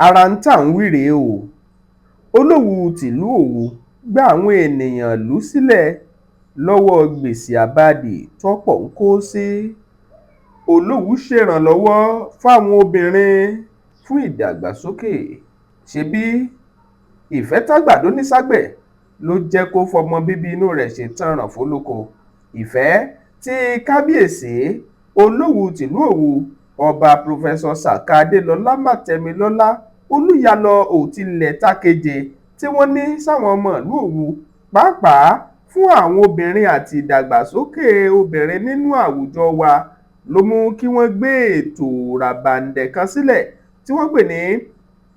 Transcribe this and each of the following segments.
ara ń tà ń wí rèé o. Olówu tìlú Òwu gba àwọn ènìyàn ìlú sílẹ̀ lọ́wọ́ gbèsè àbáàdì tọ́pọ̀ ń kó sí. Olówu ṣèrànlọ́wọ́ fáwọn obìnrin fún ìdàgbàsókè. Ṣebí ìfẹ́ tágbàdo ní ságbẹ̀ ló jẹ́ kó fọmọ bíbí inú rẹ̀ ṣètanràn fólóko. Ìfẹ́ tí kábíyèsí Olówu tìlú Òwu ọba Pòfẹ́sọ̀ Sàká Adélọlá Mátẹmilọ́lá Olúyalọ Òtilẹ̀ Tákéje tí wọ́n ní sáwọn ọmọ ìlú Òwu, pàápàá fún àwọn obìnrin àti ìdàgbàsókè obìnrin nínú àwùjọ wa, ló mú kí wọ́n gbé ètò ràbàǹdẹ̀ kan sílẹ̀ tí wọ́n pè ní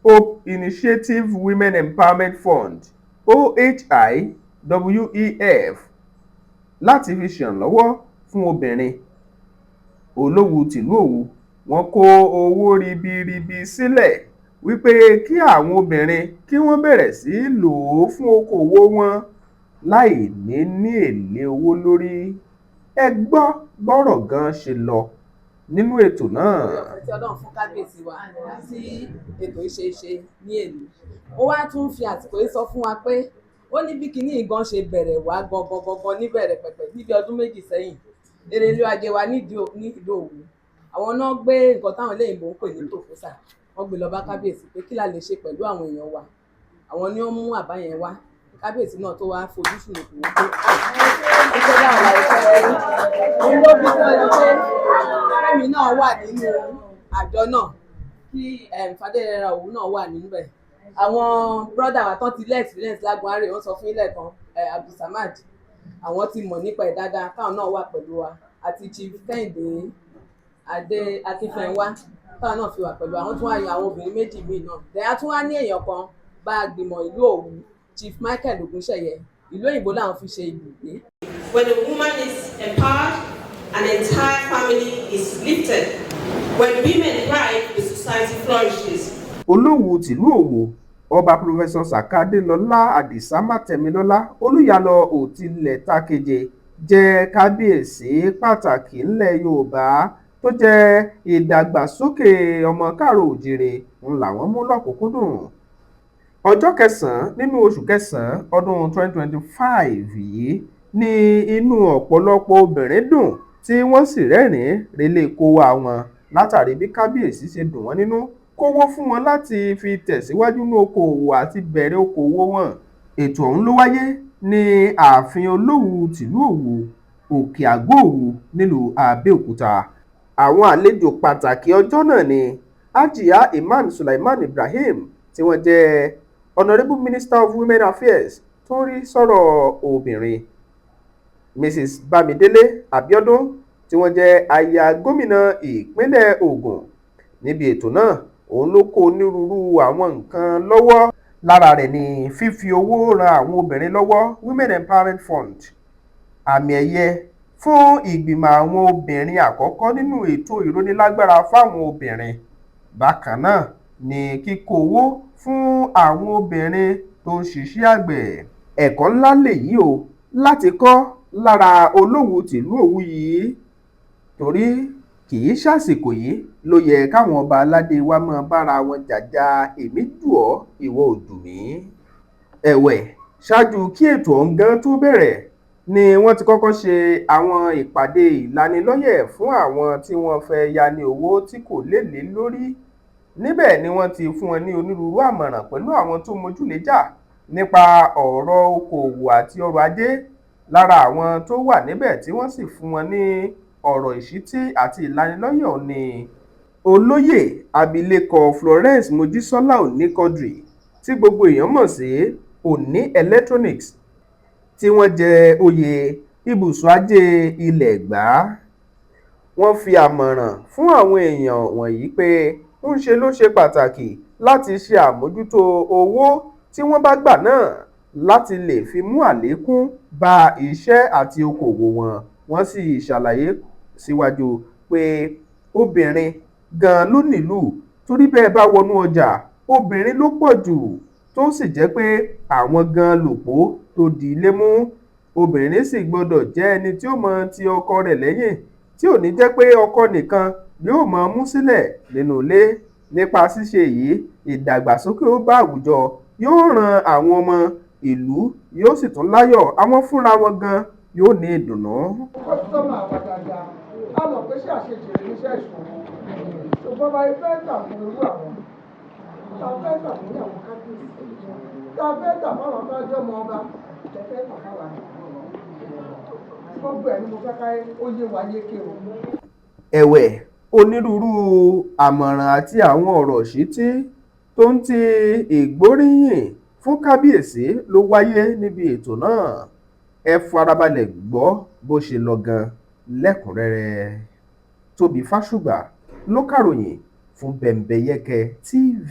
Hope Initiative Women Empowerment Fund OHIWEF láti fi ṣèrànlọ́wọ́ fún obìnrin. Olówu tìlú Òwu wọ́n kó owó ribiribi sílẹ̀ wípé kí àwọn obìnrin kí wọ́n bẹ̀rẹ̀ sí lò ó fún okòwò wọn láì ní èlé owó lórí. Ẹ gbọ́ bọ́rọ̀ gan ṣe lọ nínú ètò náà. Tí Ọlọ́run fún kábíyèsí wa sí ètò ìṣeéṣe ní èlú, ó wá tún fi àsìkò yìí sọ fún wa pé ó ní bí kinní ìgan ṣe bẹ̀rẹ̀ wá gangan níbẹ̀rẹ̀ pẹ̀pẹ̀ níbi ọdún méjì sẹ́yìn. Erelú Ajé wa ní ìlú Òwu, àwọn náà gbé nǹkan táwọn eléyìnbó ń pè ní tòfúsà, wọ́n gbé lọ bá kábíyèsí pé kí la lè ṣe pẹ̀lú àwọn èèyàn wa. Àwọn ni wọ́n mú àbá yẹn wá, kábíyèsí náà tó wá fojú sùnùkùn wọ́n pé ìṣẹ́ dáhùn láì fẹ́ òun ló bí tó lọ pé fẹ́mi náà wà nínú àjọ náà, kí Fadérẹra Òwu náà wà níbẹ̀. Àwọn brọ́dà wa tán ti experience lágbọ̀nrẹ́ wọ́n sọ fún ilẹ̀ kan Abdulsamad, àwọn ti mọ̀ nípa ẹ̀ dáadáa, káwọn náà wà pẹ̀lú wa, àti Chief Kẹ́hìndé Adé Akínfẹ́nwá táwọn náà fi wà pẹ̀lú àwọn tún wá yan àwọn obìnrin méjì míì náà. Dẹ̀yà tún wá ní èèyàn kan bá a gbìmọ̀ ìlú Òwu, Chief Michael Ògúnṣẹ̀yẹ, ìlú òyìnbó làwọn fi ṣe ibùgbé. When a woman is empowered, an entire family is lifted. When women thrive, the society flourishes. Olówu tìlú Òwu ọba Pòfẹ́sọ̀ Sàká Adélọlá Àdìsá Mátẹmilọ́lá Olúyalọ Òtilẹ̀ Tákéje jẹ́ kábíyèsí pàtàkì ńlẹ̀ Yorùbá tó jẹ́ ìdàgbàsókè ọmọ káàárọ̀-o-jíire ń làwọn mú lọ́kùnkúndùn. Ọjọ́ 9 nínú oṣù kẹsàn-án ọdún 2025 yìí ni inú ọ̀pọ̀lọpọ̀ obìnrin dùn tí wọ́n sì rẹ́rìn-ín relé kówá wọn látàrí bí kábíyèsí ṣe dùn wọ́n nínú kówó fún wọn láti fi tẹ̀síwájú ní okòòwò àti bẹ̀rẹ̀ okòòwò wọn. Ètò ọ̀hún ló wáyé ní ààfin Olówu tìlú Òwu Òkè Àgbò Òwu nílùú Abẹ́òkúta. Àwọn àlejò pàtàkì ọjọ́ náà ni Hajiya Iman Sulaiman Ibrahim tí wọ́n jẹ́ Honourable Minister of Women Affairs tó ń rí sọ̀rọ̀ obìnrin, Mrs. Bámidélé Abíọ́dún tí wọ́n jẹ́ aya gómìnà ìpínlẹ̀ Ògùn. Níbi ètò náà, òun ló kó onírúurú àwọn nǹkan lọ́wọ́. Lára rẹ̀ ni fífi owó ran àwọn obìnrin lọ́wọ́ Women Empowerment Fund, àmì ẹ̀yẹ fún ìgbìmọ̀ àwọn obìnrin àkọ́kọ́ nínú ètò ìrónilágbára fáwọn obìnrin. Bákan náà ni kíkó owó fún àwọn obìnrin tó ń ṣiṣẹ́ àgbẹ̀. Ẹ̀kọ́ ńlá lèyí o láti kọ́ lára Olówu tìlú Òwu yìí, torí kì í ṣàsìkò yìí ló yẹ káwọn ọba aládé wa máa bára wọn jàjà èmi dù ọ́ ìwọ ò dù mí. Ẹ̀wẹ̀, ṣáájú kí ètò ọ̀hún gan tó bẹ̀rẹ̀ ni wọ́n ti kọ́kọ́ ṣe àwọn ìpàdé ìlanilọ́yẹ̀ fún àwọn tí wọ́n fẹ́ yá ní owó tí kò léèlé lórí. Níbẹ̀ ni wọ́n ti fún wọn ní onírúurú àmọ̀ràn pẹ̀lú àwọn tó mójúlẹ́jà nípa ọ̀rọ̀ okòòwò àti ọrọ̀ ajé. Lára àwọn tó wà níbẹ̀ tí wọ́n sì fún wọn ní ọ̀rọ̀ ìṣítí àti ìlanilọ́yẹ̀ ni Olóyè Abilékọ Florence Mojísọ́lá Òní Quadri tí gbogbo èèyàn mọ̀ sí Òní Electronics, tí wọ́n jẹ oyè ibùsọ̀ ajé ilẹ̀ Ẹ̀gbá. Wọ́n fi àmọ̀ràn fún àwọn èèyàn wọ̀nyí pé ń ṣe ló ṣe pàtàkì láti ṣe àmójútó owó tí wọ́n bá gbà náà láti lè fi mú àlékún bá iṣẹ́ àti okòwò wọn. Wọ́n sì ṣàlàyé síwájú pé obìnrin gan ló nílùú, torí bẹ́ẹ̀ bá wọnú ọjà obìnrin ló pọ̀ jù, tó sì jẹ́ pé àwọn gan lòpó tó di ilé mú. Obìnrin sì gbọ́dọ̀ jẹ́ ẹni tí ó mọ ti ọkọ rẹ̀ lẹ́yìn, tí ò ní jẹ́ pé ọkọ nìkan yóò máa mú sílẹ̀ nínú ilé. Nípa ṣíṣe èyí, ìdàgbàsókè ó bá àwùjọ, yóò ran àwọn ọmọ ìlú, yóò sì tún láyọ̀, àwọn fúnra wọn gan yóò ní ìdùnnú. Kọ́sítọ́mà wa dáadáa, a mọ̀ pé ṣàṣejèrè níṣẹ́ ìṣòro. Ṣùgbọ́n bá fẹ́ tà fún irú àwọn, ta fẹ́ tà fún àwọn kábíyèsí, ta fẹ́ tà fún àwọn tọ́jọ́ ọmọ ọba, ta fẹ́ tà fún àwọn gbogbo ẹ̀ ni mo fẹ́ ká ó yé wa yéké o. Ẹ̀wẹ̀, onírúurú àmọ̀ràn àti àwọn ọ̀rọ̀ ìṣítí tó ń ti ìgbóríyìn fún kábíyèsí ló wáyé níbi ètò náà. Ẹ farabalẹ̀ gbọ́ bó ṣe lọ gan lẹ́kùnrẹ́rẹ́. Tóbi Fáṣùgbà ló kàròyìn fún Bembeyeke TV.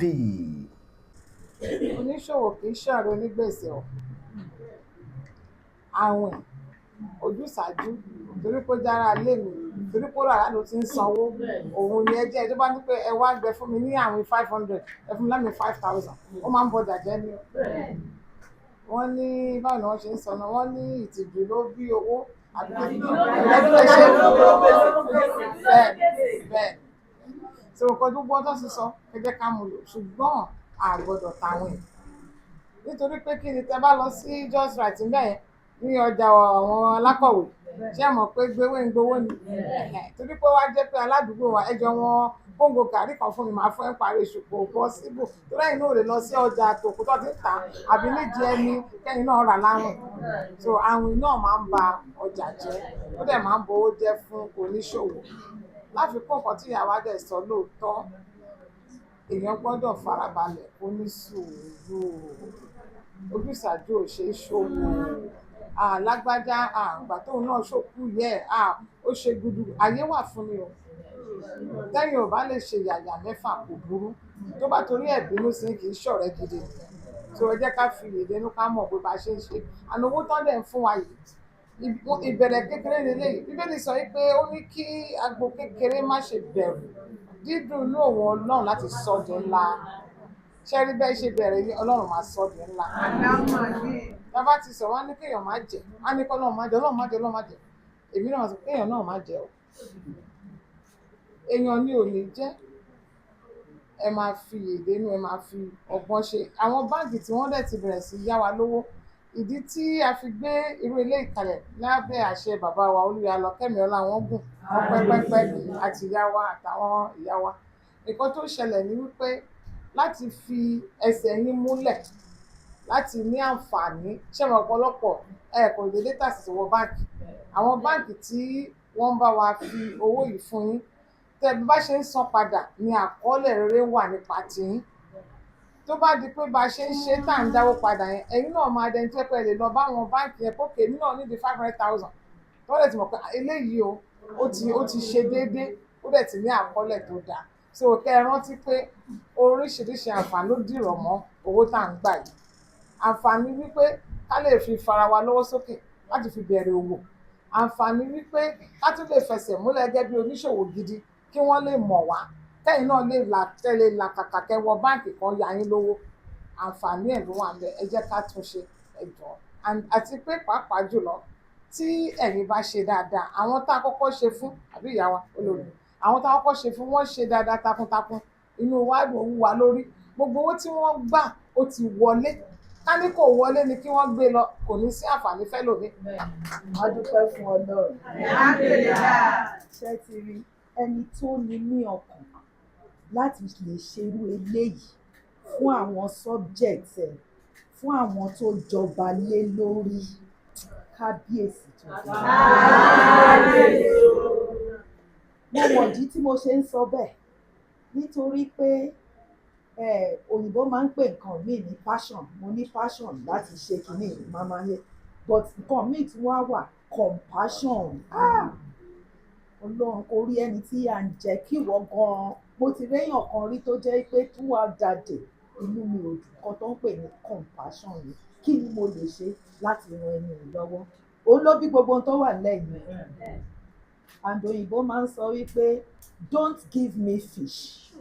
Oníṣòwò kì í ṣàrò onígbèsè o. Àwìn, ojúsàájú, torí pé ó jára lé mi, torí pé ó rà ló ti ń sanwó, òun ni ẹ jẹ́ tó bá ní pé ẹ wá gbẹ fún mi ní àwìn 500, ẹ fún mi lámì 5,000, ó máa ń bọjà jẹ́ ni o. Wọ́n ní báwo ni wọ́n ṣe ń sọ náà, wọ́n ní ìtìjú ló bí owó àbí bẹ́ẹ̀. Ṣé o kọjú gbọ́ tó ti sọ ẹ jẹ́ ká mú lò, ṣùgbọ́n a gbọ́dọ̀ tàwìn. Nítorí pé kí ni tẹ bá lọ sí Just Right bẹ́ẹ̀ ní ọjà àwọn alákọ̀wé, ṣé mọ̀ pé gbowó ń gbowó ni. Torí pé wá jẹ́ pé aládùúgbò wa ẹjọ́ wọn kóńgò gàrí kan fún mi máa fún ẹ parí oṣù kò possible. Torí ẹ̀yin náà lè lọ sí ọjà tòkú tó ti ń tà àbí méjì ẹni kẹ́yìn náà rà láwìn. So àwìn náà máa ń ba ọjà jẹ́, ó dẹ̀ máa ń bowó jẹ́ fún oníṣòwò. Láfikún nǹkan tí ìyá wa dẹ̀ sọ lóòótọ́, èèyàn gbọ́dọ̀ farabalẹ̀ kó ní sùúrù. Ojúsàájú ò ṣe é ṣòwò. Lágbájá àgbà tóun náà ṣòkú yẹ ó ṣe gudu, ayé wà fún mi o. Tẹ́yìn ò bá lè ṣe yàyà mẹ́fà kò burú, tó bá torí ẹ̀ bínú sí kì í ṣọ̀rẹ́ gidi. So ẹ jẹ́ ká fi ìdẹ́nu ká mọ̀ pé bá ṣe ń ṣe. Àná owó tán dẹ̀ ń fún wa yìí, ìbẹ̀rẹ̀ kékeré lélẹ́yìí. Bíbélì sọ pé ó ní kí agbo kékeré má ṣe bẹ̀rù, dídùn inú òun Ọlọ́run láti sọ di ńlá. Ṣé rí bẹ́ẹ̀ ṣe bẹ̀rẹ̀ yìí, Ọlọ́run máa sọ di ńlá. Bàbá ti sọ wọ́n ní kéèyàn má jẹ, wọ́n ní kọ́ Ọlọ́run má jẹ, Ọlọ́run má jẹ, Ọlọ́run má jẹ. Èmi náà sọ kéèyàn náà má jẹ o. Èèyàn ni ò ní jẹ́, ẹ máa fi ìdẹ́nu, ẹ máa fi ọgbọ́n ṣe. Àwọn báǹkì tí wọ́n dẹ̀ ti bẹ̀rẹ̀ sí yá wa lówó, ìdí tí a fi gbé irú ilé ìkàlẹ̀ lábẹ́ àṣẹ bàbá wa Olúyalọ Kẹ́mi Ọláwọ́ngùn pẹ́pẹ́pẹ́ àti ìyá wa àtàwọn ìyá wa. Nǹkan tó ṣẹlẹ̀ ni wípé láti fi ẹsẹ̀ yín múlẹ̀, láti ní àǹfààní, ṣé mo ọ̀pọ̀lọpọ̀ kò dédé tà sí wọ báǹkì. Àwọn báǹkì tí wọ́n bá wa fi owó yìí fún yín, tẹ́ bá ṣe ń san padà ni àkọọ́lẹ̀ rere wà nípa tiyín. Tó bá di pé bá ṣe ń ṣe tá à ń dáwó padà yẹn, ẹ̀yin náà máa dẹni tó pẹ́ lè lọ bá àwọn báǹkì yẹn pókè mí náà níbi 500,000. Tó lè ti mọ̀ pé eléyìí o, ó ti ṣe déédé, ó dẹ̀ ti ní àkọọ́lẹ̀ tó dáa. So kẹ́ ẹ rántí pé oríṣiríṣi àǹfààní ló dìrọ̀ mọ́ owó tá à ń gbà yìí. Àǹfààní wípé ká lè fi fara wa lọ́wọ́ sókè láti fi bẹ̀rẹ̀ òwò. Àǹfààní wípé ká tún lè fẹsẹ̀ múlẹ̀ gẹ́gẹ́ bí oníṣòwò gidi kí wọ́n lè mọ̀ wá, kẹ́yìn náà lè tẹ̀lé làkàkà kẹwọ́ báǹkì kan yá yín lówó. Àǹfààní ẹ̀ ló wà ń bẹ, ẹ jẹ́ ká tún ṣe ẹ̀jọ̀. Àti pé pàápàá jùlọ tí ẹ̀yin bá ṣe dáadáa, àwọn tá a kọ́kọ́ ṣe fún àbí ìyá wa olórí, àwọn tá a kọ́kọ́ ṣe fún wọ́n ṣe dáadáa takuntakun, inú wa dùn wú wa lórí. Gbogbo owó tí wọ́n gbà ó ti wọlé. Ká ní kò wọlé ni kí wọ́n gbé lọ, kò ní sí àǹfààní fẹ́lòmíì. A dúpẹ́ fún Ọlọ́run. Ṣé ti rí ẹni tó ní ọkàn láti lè ṣerú eléyìí fún àwọn subject ẹ̀, fún àwọn tó jọba lé lórí, kábíyèsí tó dé. Mo mọ̀dí tí mo ṣe ń sọ bẹ́ẹ̀ nítorí pé òyìnbó máa ń pè nǹkan míì ní passion. Mo ní passion láti ṣe kìíní máa yẹ, but nǹkan míì tí wọ́n á wà compassion. Ọlọ́run kò rí ẹni tí à ń jẹ́ kí wọ́n gan-an. Mo ti réyàn kan rí tó jẹ́ pé throughout that day inú mi ò dùn, kan tó ń pè ní compassion yìí. Kí ni mo lè ṣe láti ran ẹni yìí lọ́wọ́? Òun ló bí gbogbo ohun tó wà lẹ́yìn. And òyìnbó máa ń sọ wípé don't give me fish,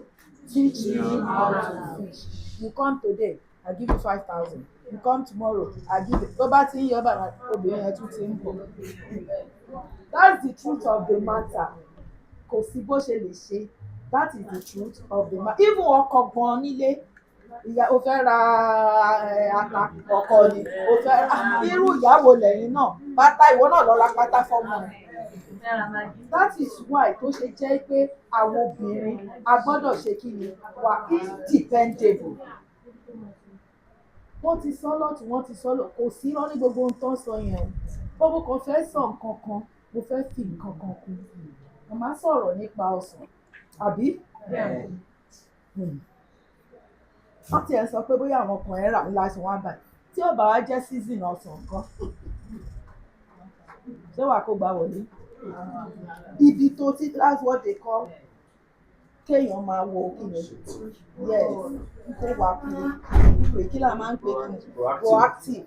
teach me how to fish. You come today, I give you 5,000. You come tomorrow, I give you. Tó bá ti ń yọ bàbá obìnrin yẹn tún ti ń bọ̀. That's the truth of the matter. Kò sí bó ṣe lè ṣe that is the truth of the matter. Even ọkọ gan nílé ìyá o fẹ́ ra ata ọkọ ni o fẹ́ ra irú ìyàwó lẹ́yìn náà pátá ìwọ náà lọ ra pátá fọ́mọ ẹ̀. That is why tó ṣe jẹ́ pé àwọn obìnrin a gbọ́dọ̀ ṣe kí ni wà independable. Wọ́n ti sọ lọ́tún wọ́n ti sọ lọ kò sí irọ́ ní gbogbo ohun tó ń sọ yẹn o. Gbogbo kan fẹ́ sọ nǹkan kan mo fẹ́ fi nǹkan kan kún. Mo máa sọ̀rọ̀ nípa ọsàn àbí? Wọ́n ti ẹ̀ sọ pé bóyá àwọn kan ẹ̀ rà ńlá ṣe wọ́n báyìí tí ó bá wá jẹ́ season ọsàn nǹkan ṣé wàá kó gbà wọlé? Ibi tó ti that's what they call kéèyàn máa wo kí ni yes kó wà pé kí là máa ń pè kí ni proactive.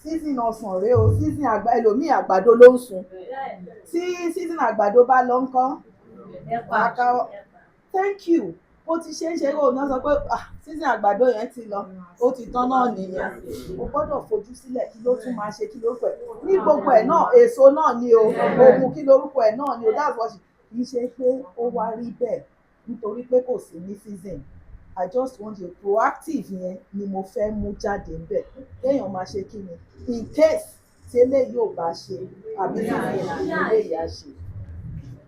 Season ọsàn rèé o season ẹlòmíì àgbàdo ló ń sun tí season àgbàdo bá lọ ńkọ́ àkàwọ́ thank you bó ti ṣe ń ṣe kó náà sọ pé season àgbàdo yẹn ti lọ ó ti tán náà nìyẹn o gbọ́dọ̀ fojú sílẹ̀ kí ló tún máa ṣe kí lórúkọ ẹ̀ ní gbogbo ẹ̀ náà èso náà ni o ohun kí lórúkọ ẹ̀ náà ni o that's what kì í ṣe pé ó wá rí bẹ́ẹ̀ nítorí pé kò sí ní season. I just want you proactive yẹn ni mo fẹ́ mú jáde ńbẹ̀ kéèyàn máa ṣe kí ni in case tí eléyìí ò bá ṣe àbí tí eléyìí á ṣe.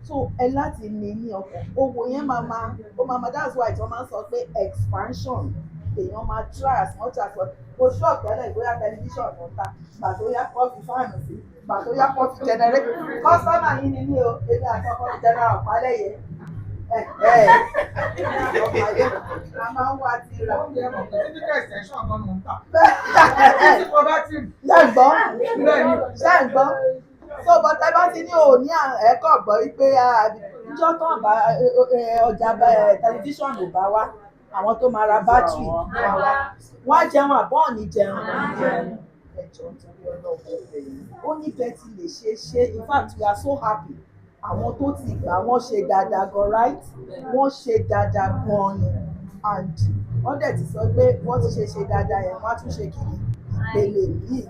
So ẹ láti ní ọkàn owó yẹn máa that's why wọ́n máa ń sọ pé expansion èèyàn máa try as much as possible. Mo ṣọ́ọ̀kì tẹ́lẹ̀ bóyá tẹlifíṣàn ló ń ta gbà tó yá kọ́ọ̀fì fáànù sí gbà tó yá kọ́ọ̀fì jẹnẹrétọ̀ kọ́sọ́mà yín ni mí o èmi àkọ́kọ́ general pálẹ̀yẹ. A máa ń wá ti ra. Ṣẹ́gbọ́n so bọ́tẹ́ bá ti ní òní ẹ̀kọ́ gbọ́ wípé ìjọ tó ń bá ọjà tẹlifíṣàn ò bá wá àwọn tó máa ra bátìrì wọ́n á jẹun àbọ̀ òní jẹun. Ẹjọ́ torí ọlọ́run ó ní bẹ́ẹ̀ ti lè ṣe in fact we are so happy àwọn tó ti gbà wọ́n ṣe dáadáa gan right wọ́n ṣe dáadáa gan ni and wọ́n dẹ̀ ti sọ pé wọ́n ti ṣe dáadáa yẹn wọ́n á tún ṣe kí ni ìpele yìí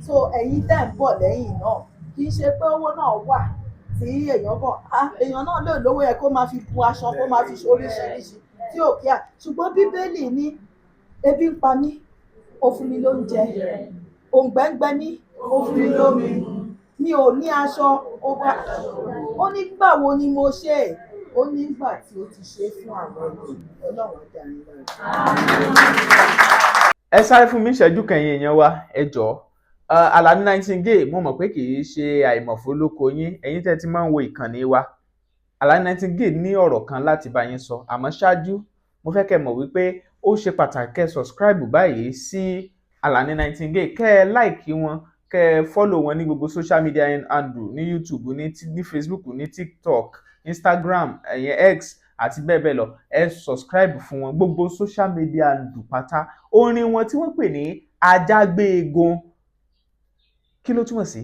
so ẹ̀yin tẹ̀ ń bọ̀ lẹ́yìn náà kì í ṣe pé owó náà wà tí èèyàn bọ̀ èèyàn náà lè lówó yẹ kó máa fi bu aṣọ kó máa fi ṣe oríṣiríṣi tí ò kíá ṣùgbọ́n bíbélì ní ebi ń pa mí ó fún mi lóúnjẹ òǹgbẹ ń gbẹ mí ó fún mi lómi mi ò ní aṣọ ó nígbà wo ni mo ṣe ó nígbà tí ó ti ṣe fún àwọn Ọlọ́run dání lára. Ẹ sáré fún mi ìṣẹ́jú kẹyìn èèyàn wa ẹ jọ̀ọ́ Alani Nightingale mo mọ̀ pé kì í ṣe àìmọ̀fólókò yín ẹ̀yin tẹ́ ti máa ń wo ìkànnì wa Alani Nightingale ní ọ̀rọ̀ kan láti bá yín sọ àmọ́ ṣáájú mo fẹ́ kẹ́ mọ̀ wípé ó ṣe pàtàkì kẹ́ subscribe báyìí sí Alani Nightingale kẹ́ ẹ like wọn kẹ́ ẹ follow wọn ní gbogbo social media handle ní YouTube ní Facebook ní TikTok Instagram X àti bẹ́ẹ̀ bẹ́ẹ̀ lọ ẹ subscribe fún wọn gbogbo social media handle pátá orin wọn tí wọ́n pè ní Ajágbéegun kí ló túmọ̀ sí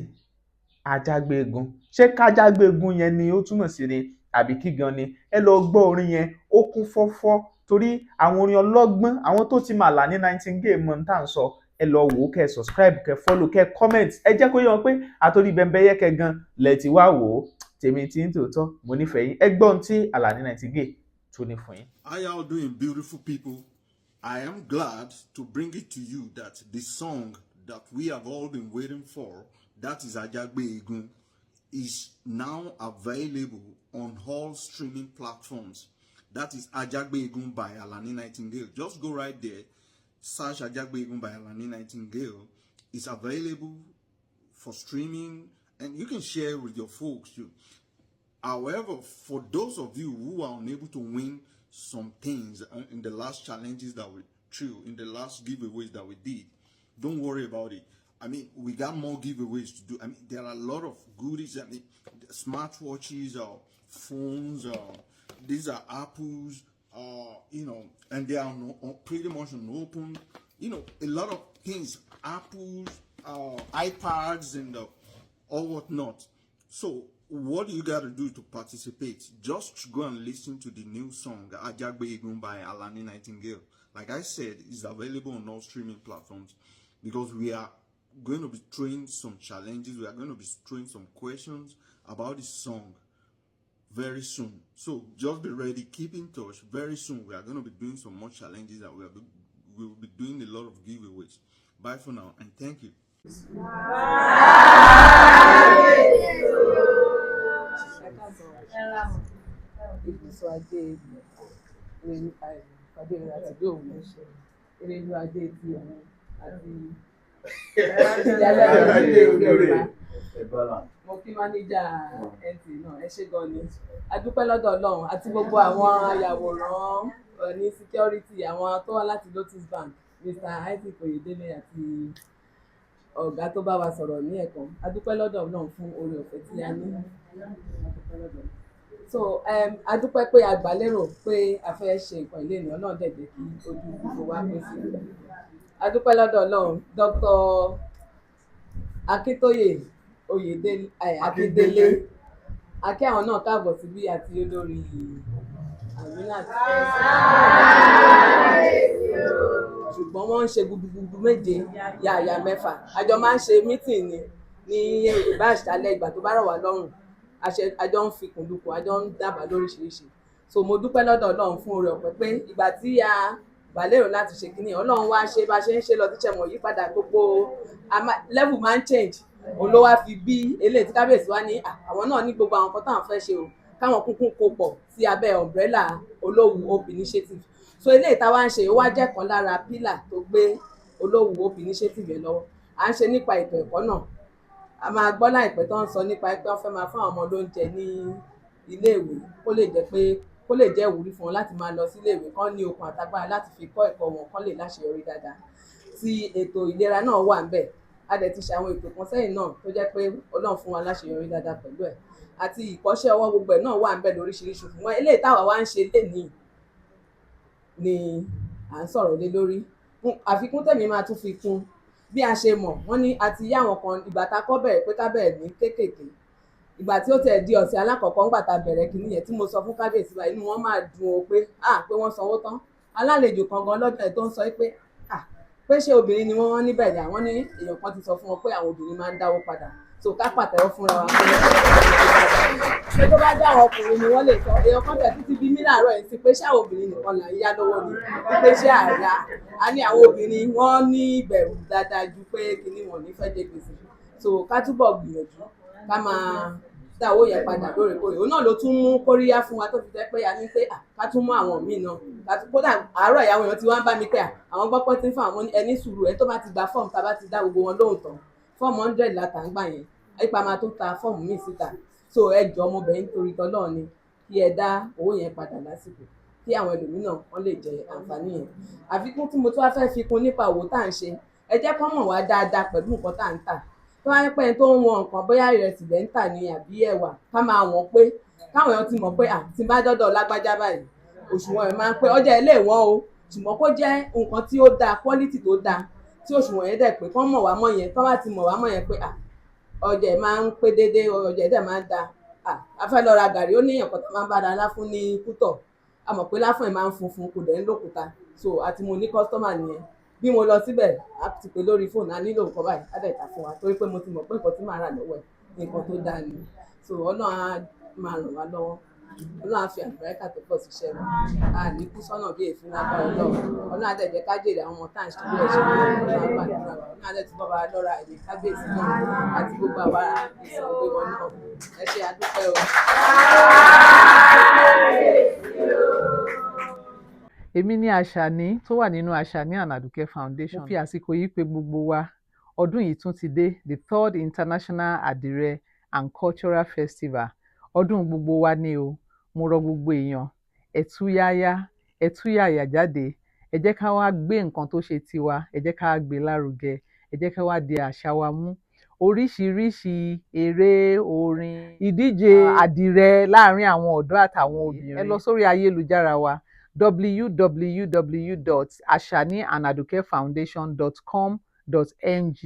Ajágbéegun ṣé kájágbéegun yẹn ni ó túmọ̀ sí ni àbí kí gan ni ẹ lọ gbọ́ orin yẹn ó kún fọ́fọ́ torí àwọn orin ọlọ́gbọ́n àwọn tó ti mà Alani Nightingale mọ̀ tá à ń sọ ẹ lọ wò ó kẹ́ subscribe kẹ́ follow kẹ́ comment ẹ jẹ́ kó yé wọn pé àtòrí bẹ́ńbẹ́yẹ́ kẹ́ gan lẹ̀ ti wá wò ó tèmi tí ń tòótọ́ mo nífẹ̀ẹ́ yín ẹ gbọ́n tí Alani Nightingale tó ní fún yín. How you all doing, beautiful people? I am glad to bring it to you that the song that we have all been waiting for, that is Ajágbéegun, is now available on all streaming platforms. That is Ajágbéegun by Alani Nightingale. Just go right there, search Ajágbéegun by Alani Nightingale. It's available for streaming and you can share with your folks too. However, for those of you who are unable to win some things in the last challenges that we threw, in the last giveaways that we did, don't worry about it. I mean, we got more giveaways to do. I mean, there are a lot of goodies. I mean, smartwatches, phones, these are Apples, you know, and they are pretty much on open. You know, a lot of things, Apples, iPads, and all whatnot. So, what you got to do to participate? Just go and listen to the new song, Ajágbéegun by Alani Nightingale. Like I said, it's available on all streaming platforms because we are going to be throwing some challenges. We are going to be throwing some questions about this song very soon. So just be ready, keep in touch. Very soon we are going to be doing some more challenges and we will be doing a lot of giveaways. Bye for now and thank you. Ibùsọ̀ ajé ìrìn ìpàdé rẹ̀ àti bí òun ló ṣe eré inú ajé ti òun àti Yorùbá. Mo kí mánéjà NT náà ẹ ṣé gan ni. A dúpẹ́ lọ́dọ̀ Ọlọ́run àti gbogbo àwọn ayàwòrán ní security àwọn tó wá láti Lotus Bank Mr. Isaac Oyedele àti ọ̀gá tó bá wa sọ̀rọ̀ ní ẹ̀kan. A dúpẹ́ lọ́dọ̀ Ọlọ́run fún oore ọ̀fẹ́ tí a ní. So a dúpẹ́ pé a gbà lérò pé a fẹ́ ṣe nǹkan ilé ènìyàn náà dẹ̀dẹ̀ kí ojú gbogbo wa pín sí i. A dúpẹ́ lọ́dọ̀ Ọlọ́run Dr. Akíntóyè Oyèdélé Akíndélé akí àwọn náà káàbọ̀ síbí àti olórí Aminat ṣùgbọ́n wọ́n ń ṣe gudugudu méje yàyà mẹ́fà àjọ máa ń ṣe mítìn ní ìbá àṣálẹ́ ìgbà tó bá rọ̀ wá lọ́rùn àjọ ń fi kùndùkùn àjọ ń dábàá lóríṣiríṣi so mo dúpẹ́ lọ́dọ̀ Ọlọ́run fún oore ọ̀fẹ́ pé ìgbà tí a gbà lérò láti ṣe kínní Ọlọ́run wá ṣe bá ṣe ń ṣe lọ tíṣẹ́ mọ̀ yípadà gbogbo level máa ń change òun ló wá fi bí eléyìí tí kábíyèsí wá ní àwọn náà ní gbogbo àwọn nǹkan táwọn fẹ́ ṣe o káwọn kúnkún kó pọ̀ sí abẹ́ umbrella Olówu Hope Initiative so eléyìí táwa ń ṣe ó wá jẹ́ kan lára pílà tó gbé Olówu Hope Initiative yẹn lọ́wọ́ à ń ṣe nípa ètò ẹ̀kọ́ náà a máa gbọ́ láìpẹ́ tó ń sọ nípa pé wọ́n fẹ́ máa fún àwọn ọmọ lóúnjẹ ní iléèwé kó lè jẹ́ ìwúrí fún wọn láti máa lọ sí iléèwé kán ní okun àtagbára láti fi kọ́ ẹ̀kọ́ wọn kán lè láṣeyọrí dáadáa tí ètò ìlera náà wà ń bẹ̀ a dẹ̀ ti ṣe àwọn ètò kan sẹ́yìn náà tó jẹ́ pé Ọlọ́run fún wa láṣeyọrí dáadáa pẹ̀lú ẹ̀ àti ìkọ́ṣẹ́ ọwọ́ gbogbo ẹ̀ náà wà ń bẹ̀ lóríṣiríṣi fún wọn eléyìí táwa wá ń ṣe lénìí ni à ń sọ̀rọ̀ lé lórí àfikún tèmi máa tún fi kún bí a ṣe mọ̀ wọ́n ní àti yá àwọn kan ìgbà tá a kọ́ bẹ̀rẹ̀ pé ká bẹ̀rẹ̀ ní kéékèèké ìgbà tí ó tẹ̀ di ọ̀sẹ̀ alákọ̀ọ́kọ́ ńgbà tá a bẹ̀rẹ̀ kìíní yẹn tí mo sọ fún kábíyèsí wa inú wọn máa dùn ó pé pé wọ́n sanwó tán alálejò kan gan lọ́jọ́ ẹ̀ tó ń sọ pé ṣé obìnrin ni wọ́n níbẹ̀ ni àwọn ní èèyàn kan ti sọ fún wọn pé àwọn obìnrin máa ń dáwó padà so ká pàtẹ́wọ́ fúnra wa pé tó bá jẹ́ àwọn ọkùnrin ni wọ́n lè sọ èèyàn kan tẹ̀ títí bí mí láàárọ̀ ẹ̀ sí pé ṣé àwọn obìnrin nìkan là ń yá lọ́wọ́ ni pé ṣé àyà a ní àwọn obìnrin wọ́n ní ìbẹ̀rù dáadáa ju pé kinní wọn ní fẹ́ jẹ gbèsè so ká túbọ̀ gbìyànjú ká máa dá owó yẹn padà lóòrèkóòrè òun náà ló tún mú kóríyá fún wa tó fi jẹ́ pé a ní pé ká tún mú àwọn míì náà kódà àárọ̀ ìyàwó èèyàn ti wá ń bá mi pé àwọn gbọ́ pé tí ń fún àwọn ẹni sùúrù ẹ tó bá ti gba fọ́ọ̀mù tá a bá ti dá gbogbo wọn lóhùn tán fọ́ọ̀mù 100 látà ń gbà yẹn ipa máa tó ta fọ́ọ̀mù míì síta so ẹ jọ ọmọbìnrin nítorí tọ́lọ́ ni kí ẹ dá owó yẹn padà lásìkò kí àwọn ẹlòmíràn wọ́n lè jẹ àǹfààní yẹn àfikún tí mo tún wá fẹ́ fi kún nípa òwò tá à ń ṣe ẹ jẹ́ kán mọ̀ wá dáadáa pẹ̀lú nǹkan tá à ń tà tó wáyé pé tó ń wọn nǹkan bóyá ìrẹsì lẹ́ ń tà ní àbí ẹ̀wà ká máa wọ̀n pé káwọn èèyàn ti mọ̀ pé tí bá dọ́dọ̀ lágbájá báyìí òṣùwọ̀n ẹ̀ máa ń pé ọjà ilé ìwọ̀n o ṣùgbọ́n kó jẹ́ nǹkan tí ó dáa quality tó dáa tí òṣùwọ̀n yẹn dẹ̀ pé kán mọ̀ wá mọ̀ yẹn kán bá ti mọ̀ wá mọ̀ yẹn pé ọjà ẹ̀ máa ń pé déédéé ọjà ẹ̀ dẹ̀ máa ń dáa a fẹ́ lọ ra gàrí ó ní èèyàn kan tó máa ń bá da láfún ní Kútọ̀ a mọ̀ pé láfún ẹ̀ máa ń funfun kò dẹ̀ ń lòkúta so àti mo ní kọ́sítọ́mà nìyẹn bí mo lọ síbẹ̀ a ti pè lórí fóònù a nílò nǹkan báyìí á dẹ̀ ta fún wa torí pé mo ti mọ̀ pé nǹkan tí màá rà lọ́wọ́ ẹ̀ nǹkan tó dáa ni so Ọlọ́run á máa ràn wá lọ́wọ́ Ọlọ́run á fi àlùbáríkà tó pọ̀ síṣẹ́ wa a ní kú sọ́nà bí èéfín lágbára Ọlọ́run á dẹ̀ jẹ́ ká jèrè àwọn ọmọ tá à ń ṣe bí ẹ̀ ṣe Ọlọ́run á gbàdúrà Ọlọ́run á dẹ̀ tún bọ́ bá lọ́ra èdè kábíyèsí náà àti gbogbo àwa ìṣòro wọn náà ẹ ṣe àdúpẹ́ o. Èmi ni Àṣàní tó wà nínú Àṣàní and Àdùkẹ́ Foundation. Mo fi àsìkò yìí pè gbogbo wa ọdún yìí tún ti dé the 3rd International Àdìrẹ and Cultural Festival ọdún gbogbo wa ni o mo rọ gbogbo èèyàn ẹ tú yáyà jáde ẹ jẹ́ ká wá gbé nǹkan tó ṣe tiwa ẹ jẹ́ ká wá gbé lárugẹ ẹ jẹ́ ká wá di àṣà wa mú oríṣiríṣi eré orin ìdíje àdìrẹ láàrin àwọn ọ̀dọ́ àtàwọn obìnrin ẹ lọ sórí ayélujára wa www.ashaniandadukefoundation.com.ng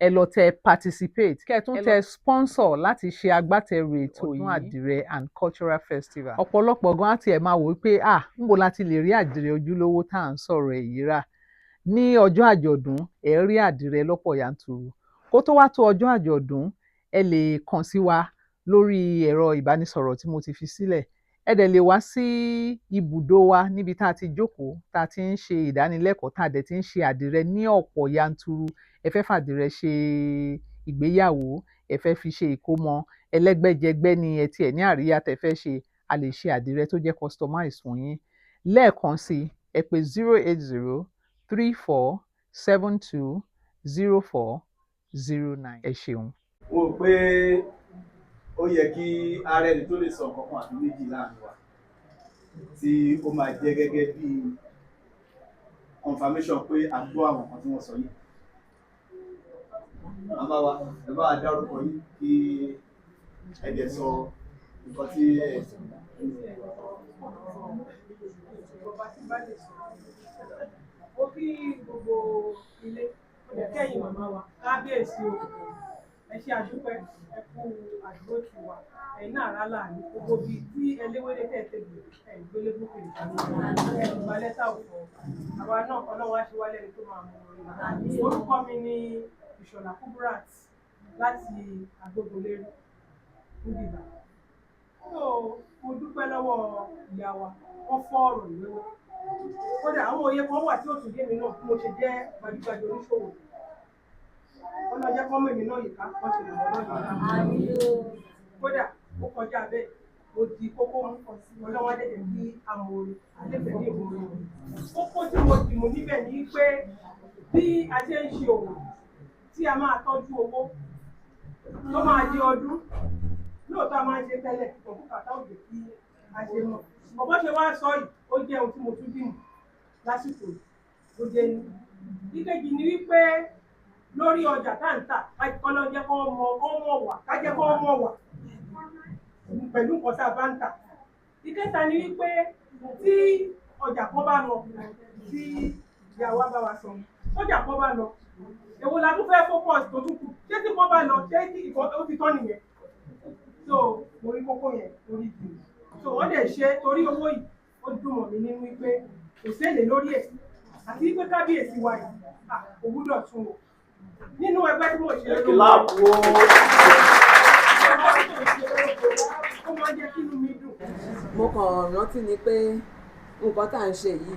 ẹ lọ tẹ participate kẹ́ ẹ tún tẹ sponsor láti ṣe agbátẹrù ètò ọdún àdìrẹ and cultural festival. Ọ̀pọ̀lọpọ̀ gan àti ẹ̀ máa wò wípé níbo la ti lè rí àdìrẹ ojúlówó tá à ń sọ̀rọ̀ èyí rà ní ọjọ́ àjọ̀dún ẹ rí àdìrẹ lọ́pọ̀ yanturu kó tó wá tó ọjọ́ àjọ̀dún ẹ lè kàn sí wa lórí ẹ̀rọ ìbánisọ̀rọ̀ tí mo ti fi sílẹ̀. Ẹ dẹ̀ lè wá sí ibùdó wa níbi tá a ti jókòó tá a ti ń ṣe ìdánilẹ́kọ̀ọ́ tá a dẹ̀ ti ń ṣe àdìrẹ ní ọ̀pọ̀ yanturu. Ẹ fẹ́ fàdìrẹ ṣe ìgbéyàwó, ẹ fẹ́ fi ṣe ìkómọ, ẹlẹ́gbẹ́jẹgbẹ́ ni ẹ tiẹ̀ ní àríyá tẹ́ fẹ́ ṣe, a lè ṣe àdìrẹ tó jẹ́ customize fún yín. Lẹ́ẹ̀kan sí ẹ pè 08034720409. Ẹ ṣeun. Mo rò pé ó yẹ kí ààrẹ ẹni tó lè sọ nǹkan kan àbí méjì láàrin wa tí ó máa jẹ́ gẹ́gẹ́ bí confirmation pé a gbọ́ àwọn nǹkan tí wọ́n sọ yìí. Màmá wa, ẹ bá wa dárúkọ yín kí ẹ dẹ̀ sọ nǹkan tí ẹ sọ. Ó kí gbogbo ilé, ó lè kẹ́yìn màmá wa, kábíyèsí o, ẹ ṣe àdúpẹ́, ẹ kú àdúró tì wá, ẹ̀yin náà rálá ní gbogbo bíi tí ẹléwélé tẹ̀sígbè, ẹ̀ gbélé bókè ìgbà lẹ́tà òfò, àwa náà ọlọ́wọ́ á ṣe wálé ẹni tó máa mú orí. Orúkọ mi ni Ìṣọ̀lá Kubrat láti Agbógunlérí níbi ìgbà. Mo dúpẹ́ lọ́wọ́ ìyá wa, wọ́n fọ́ ọ̀rọ̀ ìwéwé. Kódà àwọn òye kan wà tí ó tún yé mi náà bí mo ṣe jẹ́ gbajúgbajà oníṣòwò. Ọlọ́jẹ́ kọ́ mèmí náà yìí ká kọ́ ṣe lọ́wọ́ lọ́dún. Kódà ó kọjá bẹ́ẹ̀, mo di kókó mú ọlọ́wọ́ dẹ̀dẹ̀ bí amòrò àlẹ́fẹ̀ẹ́ ní ìwòrò. Kókó tí mo dì mú níbẹ̀ ni pé bí a ṣe ń ṣe òwò tí a máa tọ́jú owó tó máa di ọdún, lóòótọ́ a máa ń ṣe tẹ́lẹ̀ kọ̀ọ̀kúkà táwọn òjò kí a ṣe mọ̀. Ọ̀pọ̀ ṣe wá sọ yìí, ó jẹ́ ohun tí mo tún dìmú lásìkò ó jẹ́ ní. Ìkejì ni wípé lórí ọjà táǹtà, kọ́lọ́ jẹ́ kọ́ mọ̀ wà, ká jẹ́ kọ́ mọ̀ wà pẹ̀lú nǹkan tá a bá ń tà. Ìkẹta ni wípé tí ọjà kan bá lọ, tí ìyàwó bá wa sọ, ọjà kan bá lọ, èwo la tún fẹ́ focus tó tún kù, ṣé tí kan bá lọ, ṣé tí ìkan ó ti tán nìyẹn. So mo rí kókó yẹn lórí ìdìbò. So wọ́n dẹ̀ ṣe torí owó yìí, ó dùn mọ̀ mí nínú wípé kò séèlé lórí ẹ̀ àti wípé kábíyèsí wa yìí kò gbúdọ̀ tún wò nínú ẹgbẹ́ tí mo ṣe é lóko ó máa ń jẹ́ kí inú mi dùn. Mo kàn rántí ni pé nǹkan tá à ń ṣe yìí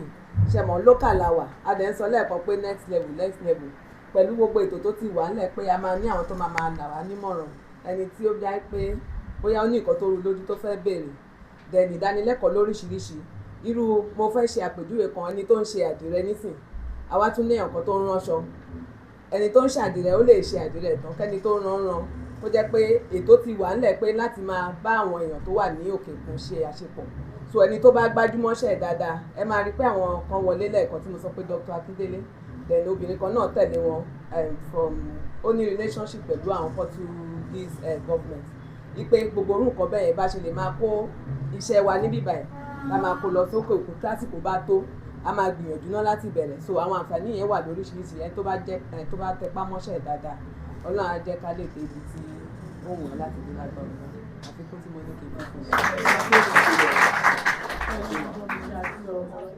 ṣẹ̀mọ̀ local la wà, a dẹ̀ ń sọ lẹ́ẹ̀kan pé next level pẹ̀lú gbogbo ètò tó ti wà ńlẹ̀ pé a máa ní àwọn tó máa là wá nímọ̀ràn, ẹni tí ó bí i pé bóyá ó ní nǹkan tó rú lójú tó fẹ́ béèrè, dẹ̀ ní ìdánilẹ́kọ̀ọ́ lóríṣiríṣi. Irú mo fẹ́ ṣe àpèjúwe kan, ẹni tó ń ṣe àdìrẹ nísìn, àwa tún ní ẹ̀kan tó ń ránṣọ, ẹni tó ń ṣàdìrẹ ó lè ṣe àdìrẹ tán kẹ́ni tó ń rán ó jẹ́ pé ètò ti wà ńlẹ̀ pé láti máa bá àwọn èèyàn tó wà ní òkè òkun ṣe àṣepọ̀. So ẹni tó bá gbájúmọ́ṣẹ́ dáadáa, ẹ máa rí pé àwọn kan wọlé lẹ́ẹ̀kan tí mo sọ pé Dr. Akindele, then obìnrin kan náà tẹ̀lé wọn ó ní relationship pẹ̀lú àwọn Portuguese government. Ipe gbogbo orú nǹkan bẹ́ẹ̀ yẹn bá ṣe lè máa kó iṣẹ́ wa níbí báyìí, ká máa kó lọ sókè òkun lásìkò bá tó, a máa gbìyànjú náà láti bẹ̀rẹ̀. So àwọn àǹfààní yẹn wà lóríṣiríṣi, ẹni tó bá tẹpá mọ́ṣẹ́ dáadáa, Ọlọ́run á jẹ́ ká lè dé ibi tí ó wù ọ́ láti dé lágbára náà. Àfikún tí mo ní kí n fún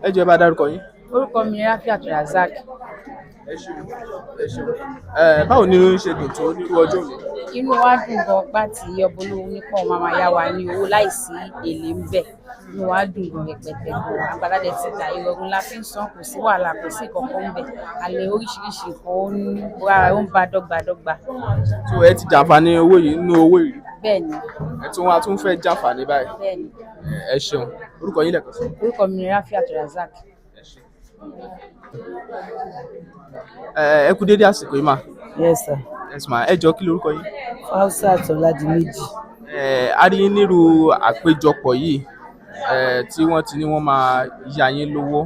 Ẹ jọ̀ọ́ ẹ bá dárúkọ yín. Orúkọ mi Rafiat Razak. Ẹ ṣeun. Báwo ni ó ń ṣe dùn tó nírú ọjọ́ òní? Inú wa dùn gan gbà tí ọba olówó nípa ọmọ máa yá wa ní owó láìsí èlé ń bẹ̀. Inú wa dùn gan rẹpẹtẹ gan. Àgbàládẹ ti ta ìrọ̀rùn la fi ń san, kò sí wàhálà, kò sí ìkọ̀kọ̀ ń bẹ̀. Àlẹ́ oríṣiríṣi nǹkan ó ń bá dọ́gbadọ́gba. So ẹ ti jàǹfààní owó yìí nínú owó yìí? Bẹ́ẹ̀ni. Ẹ tún wá tún fẹ́ jàǹfààní báyìí? Bẹ́ẹ̀ni. Ẹ ṣeun. Orúkọ yín lẹ́ẹ̀kan sí? Orúkọ mi ni Rafiat Razak. Ẹ kú dédé àsìkò yìí mà. Yes sir. Yes ma. Ẹ jọ̀ọ́ kí lorúkọ yín? Fausat Ọládìméjì. A rí yín nírú àpéjọpọ̀ yìí tí wọ́n ti ní wọ́n máa yá yín lówó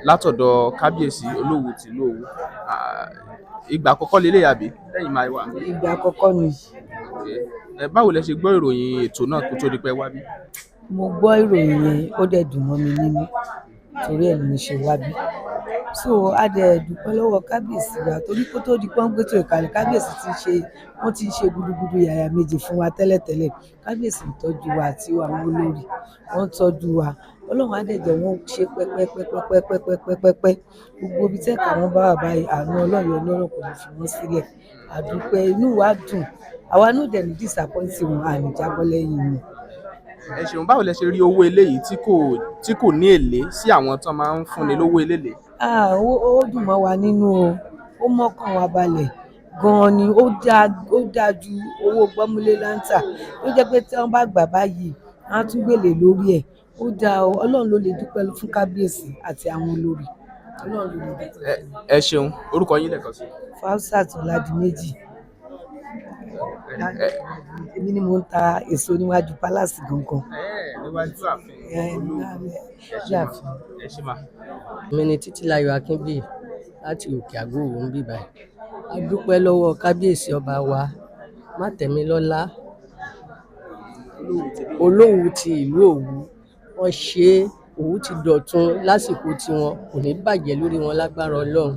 látọ̀dọ̀ kábíyèsí Olówù tìlú Òwu. Ìgbà àkọ́kọ́ lélẹ̀ àbí lẹ́yìn máa wà? Ìgbà àkọ́kọ́ ni. Báwo lẹ ṣe gbọ́ ìròyìn ètò náà kó tó di pé wá bí? Mo gbọ́ ìròyìn yẹn, ó dẹ̀ dùn mọ́ mi nínú torí ẹ̀ ni mo ṣe wá bí. So a dẹ̀ dúpẹ́ lọ́wọ́ kábíyèsí wa torí kó tó di pọ́n gbẹ́tò ìkàlẹ̀ kábíyèsí wọ́n ti ṣe gudugudu yàyà méje fún wa tẹ́lẹ̀tẹ́lẹ̀. Kábíyèsí ń tọ́jú wa àti àwọn olórí wọ́n ń tọ́jú wa, Ọlọ́run á dẹ̀ jẹ́ wọ́n ṣe pẹ́pẹ́pẹ́pẹ́pẹ́pẹ́pẹ́pẹ́ gbogbo ibi tẹ́ka wọn bá wà báyìí àánú Ọlọ́run Ọlọ́run kò ní fi wọ́n sílẹ̀ àdúpẹ́ inú wa dùn àwa náà dẹ̀ ní disappoint wọn àní jábọ́ lẹ́yìn wọn. Ẹ ṣeun, báwo lẹ ṣe rí owó eléyìí tí kò ní èlé sí àwọn tó máa ń fúnni lówó eléèlé? Ó dùn mọ́ wa nínú o ó mọ́kàn wa balẹ̀ gan-an ni ó dáa ju owó gbọ́múlé láńtà tó jẹ́ pé tí wọ́n bá gbà báyìí á tún gbèlè lórí ẹ̀ ó dáa o Ọlọ́run ló lè dúpẹ́ fún kábíyèsí àti àwọn olórí Ọlọ́run ló lè dúpẹ́. Ẹ ṣeun, orúkọ yín lẹ́ẹ̀kan sí. Fausat Ọládìméjì èmi ni mo ń ta èso níwájú pálásì gangan. Níwájú ààfin. Ẹ ṣe máa. Èmi ni Títílayọ̀ Akínbíyì láti Òkè Àgbòrò ń bí báyìí. A dúpẹ́ lọ́wọ́ kábíyèsí ọba wa Mátẹ̀mílọ́lá Olówu ti ìlú Òwu. Wọ́n ṣe Òwu ti dọ̀tun lásìkò tiwọn, kò ní bàjẹ́ lórí wọn lágbára Ọlọ́run,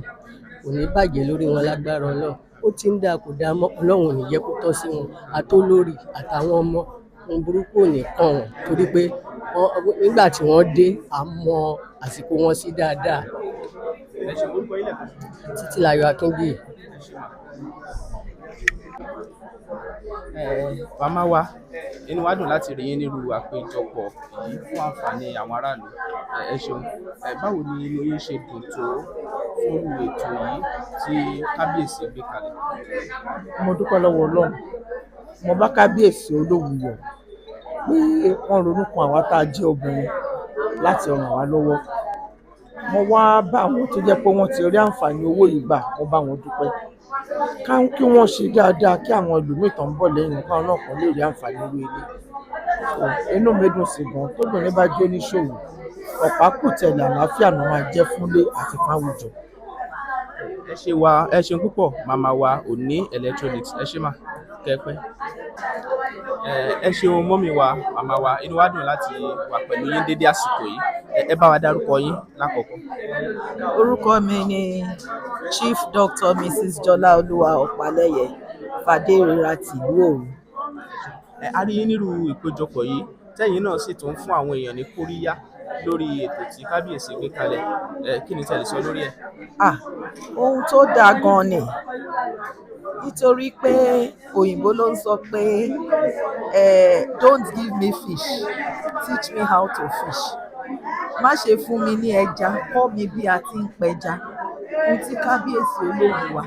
kò ní bàjẹ́ lórí wọn lágbára Ọlọ́run. Ó ti ń dáa kò dáa mọ́ Ọlọ́run ò ní jẹ́ kó tọ́ sí wọn àtolórí àtàwọn ọmọ ohun burúkú ò ní kàn wọ́n torí pé nígbà tí wọ́n dé a mọ àsìkò wọn sí dáadáa. Títílayọ̀ Akínbíyì. Màmá wa, inú wa dùn láti rí yín nírú àpéjọpọ̀ yìí fún àǹfààní àwọn aráàlú. Ẹ ṣeun, báwo ni inú yín ṣe dùn tó fún ètò yìí tí kábíyèsí gbé kalẹ̀? Mo dúpẹ́ lọ́wọ́ Ọlọ́run, mo bá kábíyèsí Olówu yọ̀ pé wọ́n ronú kan àwa tá a jẹ́ obìnrin láti ràn wá lọ́wọ́. Mo wá bá àwọn tó jẹ́ pé wọ́n ti rí àǹfààní owó yìí gbà, mo bá wọn dúpẹ́. Kí wọ́n ṣe dáadáa kí àwọn ẹlòmíì tó ń bọ̀ lẹ́yìn káwọn náà kàn lè rí àǹfààní owó ilé. Inú mi dùn sí gan tóbìnrin bá jó níṣòwò ọ̀pá kù tẹ̀lé àlàáfíà náà máa jẹ́ fúnlé àti fáwùjọ. Ẹ ṣeun púpọ̀ màmá wa Òní Electronics, ẹ ṣé mà kẹ́pẹ́. Ẹ ṣeun mọ́mì wa màmá wa, inú wa dùn láti wà pẹ̀lú yín dédé àsìkò yìí. Ẹ bá wa dárúkọ yín lákọ̀ọ́kọ́. Orúkọ mi ni Chief Dr. Mrs. Jọlá Olúwa Ọ̀pálẹ́yẹ Fàdérera tìlú Òwu. A rí yín nírú ìpéjọpọ̀ yìí tẹ́yìn náà sì tún fún àwọn èèyàn ní kóríyá lórí ètò tí kábíyèsí gbé kalẹ̀. Kí ni tẹ́ lè sọ lórí ẹ̀? Ohun tó dáa gan ni nítorí pé òyìnbó ló ń sọ pé don't give me fish, teach me how to fish. Má ṣe fún mi ní ẹja, kọ́ mi bí a ti ń pẹja. Ohun tí kábíyèsí Olówu wa